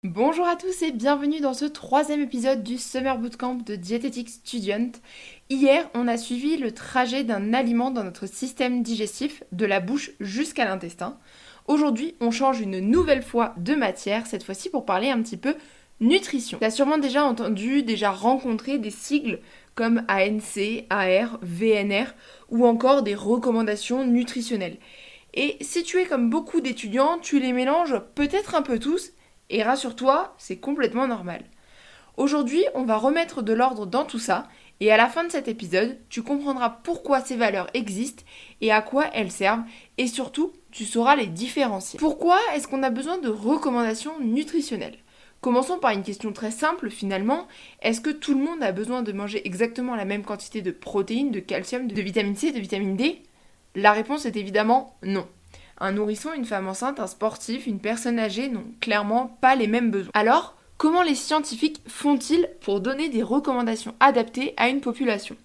Bonjour à tous et bienvenue dans ce troisième épisode du Summer Bootcamp de Dietetic Student. Hier, on a suivi le trajet d'un aliment dans notre système digestif, de la bouche jusqu'à l'intestin. Aujourd'hui, on change une nouvelle fois de matière, cette fois-ci pour parler un petit peu nutrition. Tu as sûrement déjà entendu, déjà rencontré des sigles comme ANC, AR, VNR ou encore des recommandations nutritionnelles. Et si tu es comme beaucoup d'étudiants, tu les mélanges peut-être un peu tous. Et rassure-toi, c'est complètement normal. Aujourd'hui, on va remettre de l'ordre dans tout ça, et à la fin de cet épisode, tu comprendras pourquoi ces valeurs existent et à quoi elles servent, et surtout, tu sauras les différencier. Pourquoi est-ce qu'on a besoin de recommandations nutritionnelles ? Commençons par une question très simple finalement. Est-ce que tout le monde a besoin de manger exactement la même quantité de protéines, de calcium, de vitamine C, de vitamine D ? La réponse est évidemment non. Un nourrisson, une femme enceinte, un sportif, une personne âgée n'ont clairement pas les mêmes besoins. Alors, comment les scientifiques font-ils pour donner des recommandations adaptées à une population ?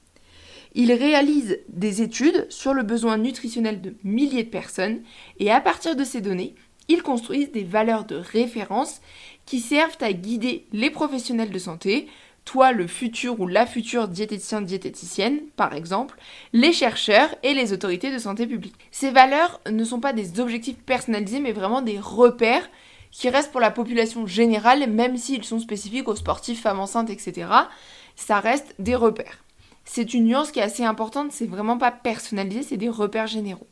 Ils réalisent des études sur le besoin nutritionnel de milliers de personnes et à partir de ces données, ils construisent des valeurs de référence qui servent à guider les professionnels de santé, toi le futur ou la future diététicienne par exemple, les chercheurs et les autorités de santé publique. Ces valeurs ne sont pas des objectifs personnalisés mais vraiment des repères qui restent pour la population générale même s'ils sont spécifiques aux sportifs, femmes enceintes, etc. Ça reste des repères. C'est une nuance qui est assez importante, c'est vraiment pas personnalisé, c'est des repères généraux.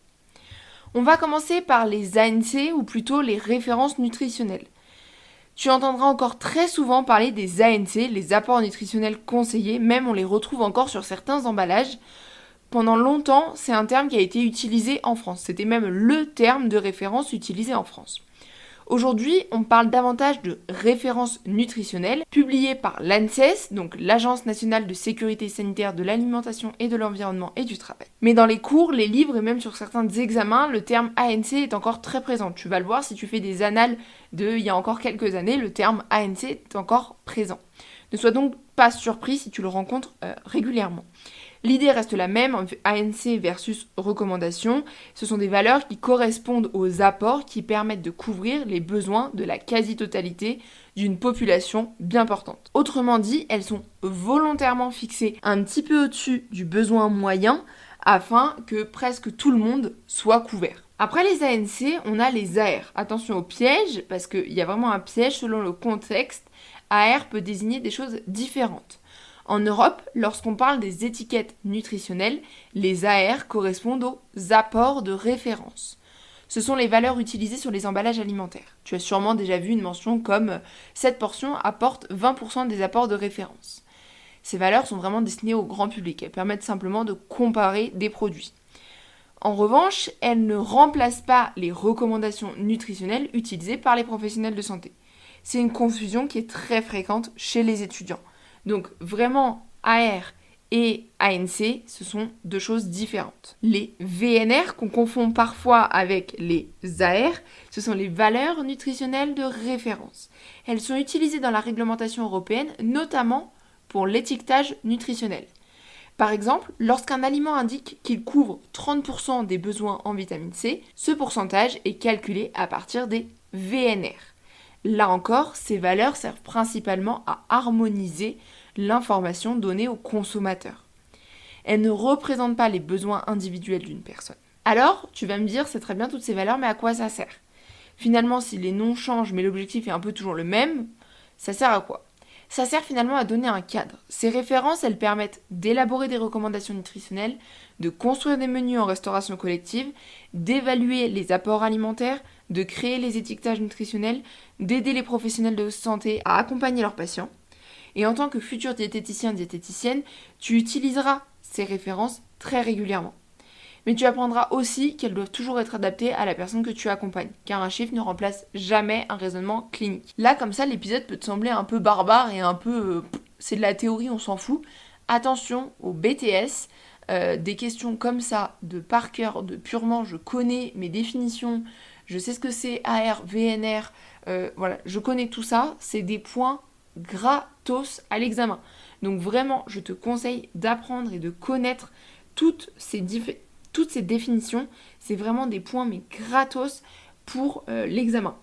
On va commencer par les ANC ou plutôt les références nutritionnelles. Tu entendras encore très souvent parler des ANC, les apports nutritionnels conseillés, même on les retrouve encore sur certains emballages. Pendant longtemps, c'est un terme qui a été utilisé en France. C'était même le terme de référence utilisé en France. Aujourd'hui, on parle davantage de références nutritionnelles publiées par l'ANSES, donc l'Agence nationale de sécurité sanitaire de l'alimentation et de l'environnement et du travail. Mais dans les cours, les livres et même sur certains examens, le terme ANC est encore très présent. Tu vas le voir si tu fais des annales il y a encore quelques années, le terme ANC est encore présent. Ne sois donc pas surpris si tu le rencontres régulièrement. L'idée reste la même, ANC versus recommandation. Ce sont des valeurs qui correspondent aux apports qui permettent de couvrir les besoins de la quasi-totalité d'une population bien portante. Autrement dit, elles sont volontairement fixées un petit peu au-dessus du besoin moyen afin que presque tout le monde soit couvert. Après les ANC, on a les AR. Attention au piège, parce qu'il y a vraiment un piège selon le contexte. AR peut désigner des choses différentes. En Europe, lorsqu'on parle des étiquettes nutritionnelles, les AR correspondent aux apports de référence. Ce sont les valeurs utilisées sur les emballages alimentaires. Tu as sûrement déjà vu une mention comme cette portion apporte 20% des apports de référence. Ces valeurs sont vraiment destinées au grand public. Elles permettent simplement de comparer des produits. En revanche, elles ne remplacent pas les recommandations nutritionnelles utilisées par les professionnels de santé. C'est une confusion qui est très fréquente chez les étudiants. Donc vraiment, AR et ANC, ce sont deux choses différentes. Les VNR, qu'on confond parfois avec les AR, ce sont les valeurs nutritionnelles de référence. Elles sont utilisées dans la réglementation européenne, notamment pour l'étiquetage nutritionnel. Par exemple, lorsqu'un aliment indique qu'il couvre 30% des besoins en vitamine C, ce pourcentage est calculé à partir des VNR. Là encore, ces valeurs servent principalement à harmoniser l'information donnée aux consommateurs. Elles ne représentent pas les besoins individuels d'une personne. Alors, tu vas me dire, c'est très bien toutes ces valeurs, mais à quoi ça sert ? Finalement, si les noms changent, mais l'objectif est un peu toujours le même, ça sert à quoi ? Ça sert finalement à donner un cadre. Ces références, elles permettent d'élaborer des recommandations nutritionnelles, de construire des menus en restauration collective, d'évaluer les apports alimentaires, de créer les étiquetages nutritionnels, d'aider les professionnels de santé à accompagner leurs patients. Et en tant que futur diététicienne, tu utiliseras ces références très régulièrement. Mais tu apprendras aussi qu'elles doivent toujours être adaptées à la personne que tu accompagnes, car un chiffre ne remplace jamais un raisonnement clinique. Là, comme ça, l'épisode peut te sembler un peu barbare et un peu... c'est de la théorie, on s'en fout. Attention au BTS, des questions comme ça, de par cœur, de purement je connais mes définitions, je sais ce que c'est AR, VNR, voilà, je connais tout ça, c'est des points gratos à l'examen. Donc vraiment, je te conseille d'apprendre et de connaître toutes ces définitions. C'est vraiment des points mais gratos pour l'examen.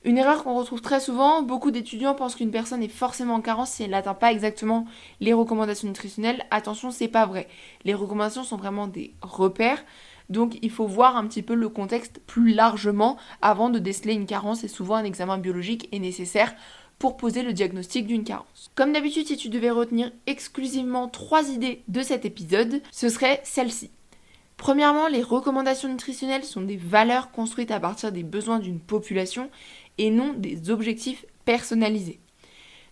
Une erreur qu'on retrouve très souvent, beaucoup d'étudiants pensent qu'une personne est forcément en carence si elle n'atteint pas exactement les recommandations nutritionnelles. Attention, c'est pas vrai. Les recommandations sont vraiment des repères, donc il faut voir un petit peu le contexte plus largement avant de déceler une carence et souvent un examen biologique est nécessaire pour poser le diagnostic d'une carence. Comme d'habitude, si tu devais retenir exclusivement 3 idées de cet épisode, ce serait celle-ci. Premièrement, les recommandations nutritionnelles sont des valeurs construites à partir des besoins d'une population et non des objectifs personnalisés.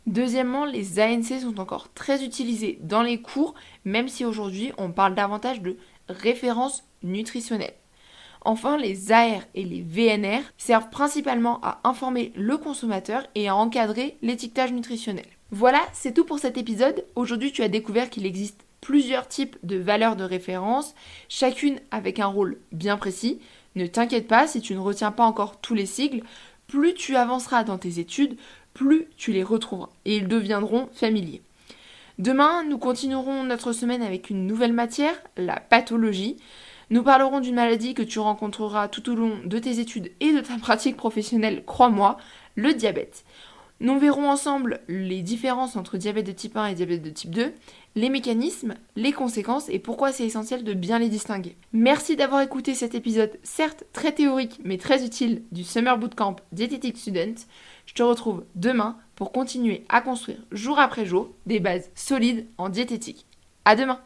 Deuxièmement, les ANC sont encore très utilisés dans les cours, même si aujourd'hui on parle davantage de références nutritionnelles. Enfin, les AR et les VNR servent principalement à informer le consommateur et à encadrer l'étiquetage nutritionnel. Voilà, c'est tout pour cet épisode. Aujourd'hui, tu as découvert qu'il existe plusieurs types de valeurs de référence, chacune avec un rôle bien précis. Ne t'inquiète pas si tu ne retiens pas encore tous les sigles, plus tu avanceras dans tes études, plus tu les retrouveras et ils deviendront familiers. Demain, nous continuerons notre semaine avec une nouvelle matière, la pathologie. Nous parlerons d'une maladie que tu rencontreras tout au long de tes études et de ta pratique professionnelle, crois-moi, le diabète. Nous verrons ensemble les différences entre diabète de type 1 et diabète de type 2, les mécanismes, les conséquences et pourquoi c'est essentiel de bien les distinguer. Merci d'avoir écouté cet épisode, certes très théorique mais très utile, du Summer Bootcamp Dietetic Student. Je te retrouve demain pour continuer à construire jour après jour des bases solides en diététique. À demain!